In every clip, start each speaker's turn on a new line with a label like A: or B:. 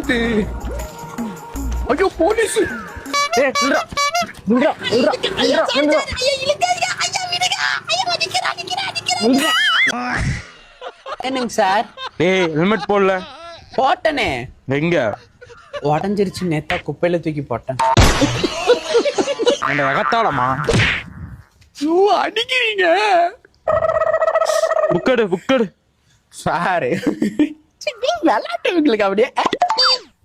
A: வருது. ஐயோ போலீஸ். என்னங்க சார்?
B: ஏய் ஹெல்மெட் போடல.
A: போட்டனே.
B: எங்க
A: உடஞ்சிருச்சு, நேத்தா குப்பையில தூக்கி போட்டேன்.
B: அந்த எகத்தாளமா
A: அடிக்கிறீங்க?
B: புக்கடு
A: சாரு விளையாட்டுங்களுக்கு அப்படியே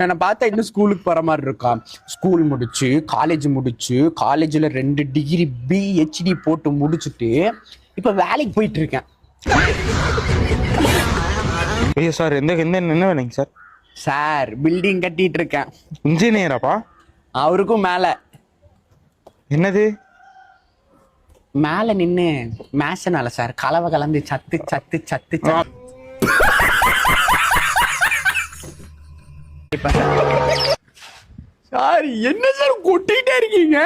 A: என்ன பார்த்தா இன்னும் ஸ்கூலுக்கு போற மாதிரி இருக்கா. ஸ்கூல் முடிச்சு காலேஜ் முடிச்சு காலேஜ்ல 2 டிகிரி PhD போட்டு முடிச்சுட்டு இப்ப வேலைக்கு போயிட்டு இருக்கேன்.
B: ஐயோ சார் எந்த என்ன வேணுங்க சார்?
A: சார் பில்டிங் கட்டிட்டு இருக்கேன்.
B: இன்ஜினியராப்பா?
A: அவருக்கும் மேல
B: என்னது
A: மேல நின்னு மேஷனால சார் கலவை கலந்து சத்து சத்து சத்து சார் என்ன சார் கொட்டிட்டே இருக்கீங்க?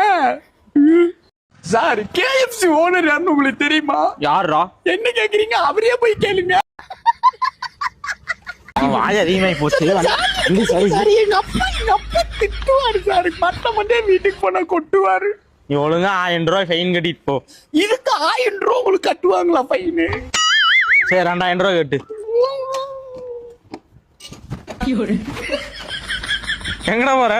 A: சார் KFC ஓனர் யாருன்னு உங்களுக்கு தெரியுமா?
B: யாரா?
A: என்ன கேக்குறீங்க? அவரே போய் கேளுங்க.
B: வாய் அதிகமாகி போச்சு.
A: சார் எங்க அப்பா திட்டுவாரு சார். மட்டே வீட்டுக்கு போனா கொட்டுவாரு.
B: நீ ஒழுங்கா 1000 ரூபாய் ஃபைன் கட்டிட்டு போ.
A: இதுக்கு 1000 ரூபா உங்களுக்கு கட்டுவாங்களா ஃபைனு?
B: சரி 2000 ரூபாய் கட்டு. எங்கடா போற?